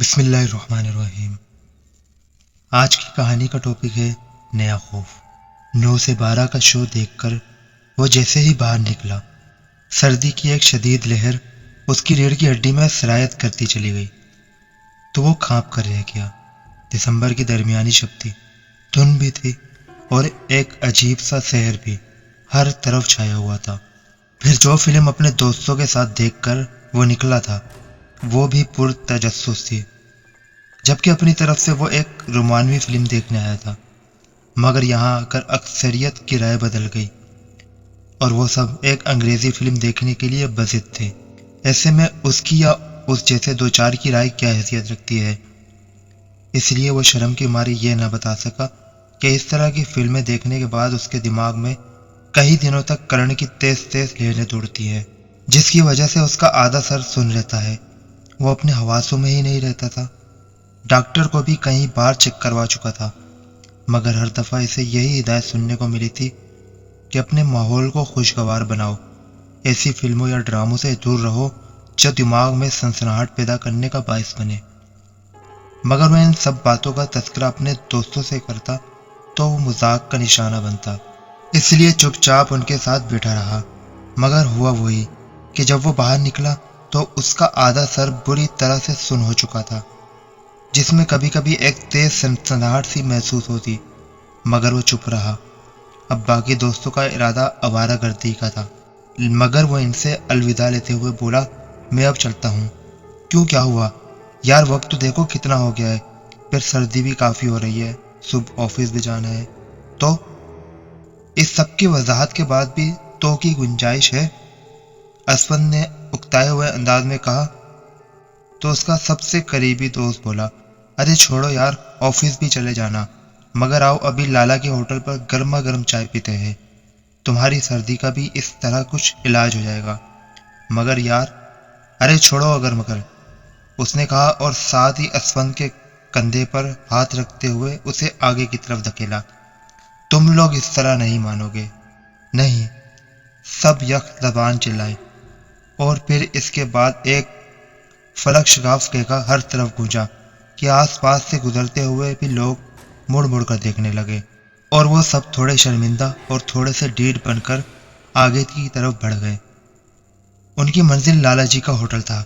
بسم اللہ الرحمن الرحیم۔ آج کی کہانی کا ٹاپک ہے نیا خوف۔ 9 سے 12 کا شو دیکھ کر وہ جیسے ہی باہر نکلا، سردی کی ایک شدید لہر اس کی ریڑھ کی ہڈی میں سرایت کرتی چلی گئی تو وہ کانپ کر رہ گیا۔ دسمبر کی درمیانی شب تھی، دھند بھی تھی اور ایک عجیب سا سحر بھی ہر طرف چھایا ہوا تھا۔ پھر جو فلم اپنے دوستوں کے ساتھ دیکھ کر وہ نکلا تھا وہ بھی پر تجسس تھی، جبکہ اپنی طرف سے وہ ایک رومانوی فلم دیکھنے آیا تھا، مگر یہاں آ کر اکثریت کی رائے بدل گئی اور وہ سب ایک انگریزی فلم دیکھنے کے لیے بضد تھے۔ ایسے میں اس کی یا اس جیسے دو چار کی رائے کیا حیثیت رکھتی ہے؟ اس لیے وہ شرم کی ماری یہ نہ بتا سکا کہ اس طرح کی فلمیں دیکھنے کے بعد اس کے دماغ میں کئی دنوں تک کرنٹ کی تیز تیز لہریں دوڑتی ہیں، جس کی وجہ سے اس کا آدھا سر سن رہتا ہے، وہ اپنے حواسوں میں ہی نہیں رہتا تھا۔ ڈاکٹر کو بھی کئی بار چیک کروا چکا تھا، مگر ہر دفعہ اسے یہی ہدایت سننے کو ملی تھی کہ اپنے ماحول کو خوشگوار بناؤ، ایسی فلموں یا ڈراموں سے دور رہو جو دماغ میں سنسناہٹ پیدا کرنے کا باعث بنے۔ مگر وہ ان سب باتوں کا تذکرہ اپنے دوستوں سے کرتا تو وہ مذاق کا نشانہ بنتا، اس لیے چپ چاپ ان کے ساتھ بیٹھا رہا۔ مگر ہوا وہی کہ جب وہ باہر نکلا تو اس کا آدھا سر بری طرح سے سن ہو چکا تھا، جس میں کبھی کبھی ایک تیز سنسناہٹ سی محسوس ہوتی، مگر وہ چپ رہا۔ اب باقی دوستوں کا ارادہ آوارہ گردی کا تھا، مگر وہ ان سے الوداع لیتے ہوئے بولا، میں اب چلتا ہوں۔ کیوں، کیا ہوا؟ یار وقت تو دیکھو کتنا ہو گیا ہے، پھر سردی بھی کافی ہو رہی ہے، صبح آفس بھی جانا ہے۔ تو اس سب کی وضاحت کے بعد بھی تو کی گنجائش ہے، اسفند نے اکتائے ہوئے انداز میں کہا۔ تو اس کا سب سے قریبی دوست بولا، ارے چھوڑو یار، آفس بھی چلے جانا، مگر آؤ ابھی لالا کے ہوٹل پر گرما گرم چائے پیتے ہیں، تمہاری سردی کا بھی اس طرح کچھ علاج ہو جائے گا۔ مگر یار، ارے چھوڑو اگر مگر، اس نے کہا اور ساتھ ہی اسفند کے کندھے پر ہاتھ رکھتے ہوئے اسے آگے کی طرف دھکیلا۔ تم لوگ اس طرح نہیں مانو گے۔ نہیں، سب یک زبان چلائے، اور پھر اس کے بعد ایک فلک شگاف کہکا ہر طرف گونجا کہ آس پاس سے گزرتے ہوئے بھی لوگ مڑ مڑ کر دیکھنے لگے، اور وہ سب تھوڑے شرمندہ اور تھوڑے سے ڈھیٹ بن کر آگے کی طرف بڑھ گئے۔ ان کی منزل لالا جی کا ہوٹل تھا۔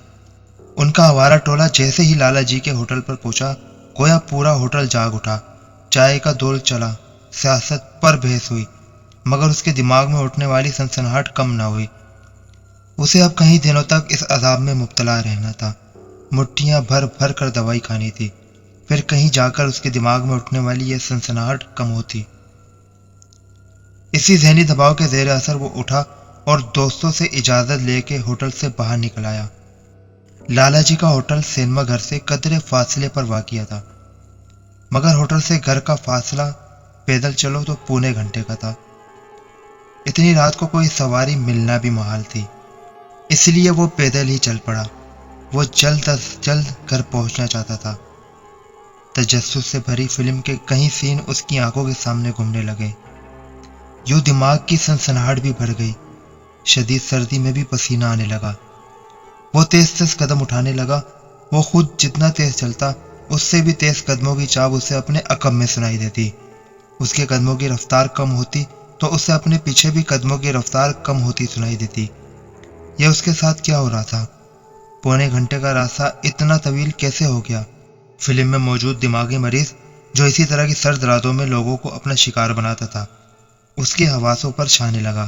ان کا آوارہ ٹولہ جیسے ہی لالا جی کے ہوٹل پر پہنچا، گویا پورا ہوٹل جاگ اٹھا، چائے کا دول چلا، سیاست پر بحث ہوئی، مگر اس کے دماغ میں اٹھنے والی سنسناہٹ کم نہ ہوئی۔ اسے اب کئی دنوں تک اس عذاب میں مبتلا رہنا تھا، مٹھیاں بھر بھر کر دوائی کھانی تھی، پھر کہیں جا کر اس کے دماغ میں اٹھنے والی یہ سنسناہٹ کم ہوتی۔ اسی ذہنی دباؤ کے زیر اثر وہ اٹھا اور دوستوں سے اجازت لے کے ہوٹل سے باہر نکل آیا۔ لالا جی کا ہوٹل سینما گھر سے قدرے فاصلے پر واقع تھا، مگر ہوٹل سے گھر کا فاصلہ پیدل چلو تو پونے گھنٹے کا تھا۔ اتنی رات کو کوئی سواری ملنا بھی محال تھی، اس لیے وہ پیدل ہی چل پڑا۔ وہ جلد از جلد گھر پہنچنا چاہتا تھا۔ تجسس سے بھری فلم کے کئی سین اس کی آنکھوں کے سامنے گھومنے لگے، یوں دماغ کی سنسناہٹ بھی بڑھ گئی، شدید سردی میں بھی پسینہ آنے لگا۔ وہ تیز تیز قدم اٹھانے لگا، وہ خود جتنا تیز چلتا اس سے بھی تیز قدموں کی چاپ اسے اپنے عقب میں سنائی دیتی۔ اس کے قدموں کی رفتار کم ہوتی تو اسے اپنے پیچھے بھی قدموں کی رفتار کم ہوتی سنائی دیتی۔ یہ اس کے ساتھ کیا ہو رہا تھا؟ پونے گھنٹے کا راستہ اتنا طویل کیسے ہو گیا؟ فلم میں موجود دماغی مریض جو اسی طرح کی سرد راتوں میں لوگوں کو اپنا شکار بناتا تھا، اس کے حواسوں پر چھانے لگا۔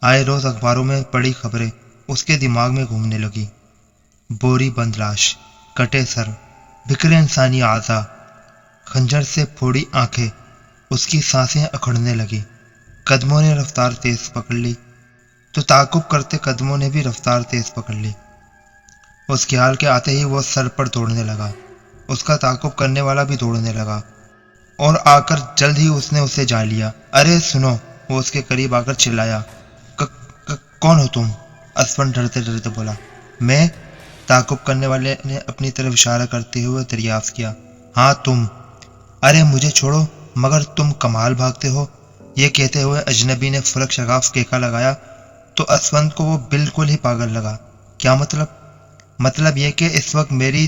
آئے روز اخباروں میں پڑی خبریں اس کے دماغ میں گھومنے لگی، بوری بند لاش، کٹے سر، بکھرے انسانی اعضاء، خنجر سے پھوڑی آنکھیں، اس کی سانسیں اکھڑنے لگی۔ قدموں نے رفتار تیز پکڑ لی تو تعاقب کرتے قدموں نے بھی رفتار تیز پکڑ لی۔ اس خیال کے آتے ہی وہ سر پر دوڑنے لگا، اس کا تعاقب کرنے والا بھی دوڑنے لگا، اور آ کر جلد ہی اس نے اسے جا لیا۔ ارے سنو، وہ اس کے قریب آ کر چلایا۔ کون ہو تم؟ اسفند ڈرتے ڈرتے بولا۔ میں؟ تعاقب کرنے والے نے اپنی طرف اشارہ کرتے ہوئے دریافت کیا۔ ہاں تم۔ ارے مجھے چھوڑو، مگر تم کمال بھاگتے ہو۔ یہ کہتے ہوئے اجنبی نے فلک شگاف کیکا لگایا تو اسفند کو وہ بالکل ہی پاگل لگا۔ کیا مطلب؟ مطلب یہ کہ اس وقت میری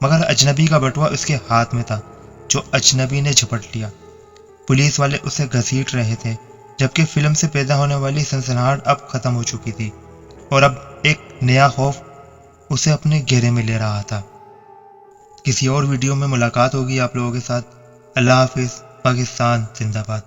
مگر اجنبی کا بٹوا اس کے ہاتھ میں تھا جو اجنبی نے جھپٹ لیا۔ پولیس والے اسے گھسیٹ رہے تھے جبکہ فلم سے پیدا ہونے والی سنسناہٹ اب ختم ہو چکی تھی اور اب ایک نیا خوف اسے اپنے گھیرے میں لے رہا تھا۔ کسی اور ویڈیو میں ملاقات ہوگی آپ لوگوں کے ساتھ۔ اللہ حافظ۔ پاکستان زندہ باد۔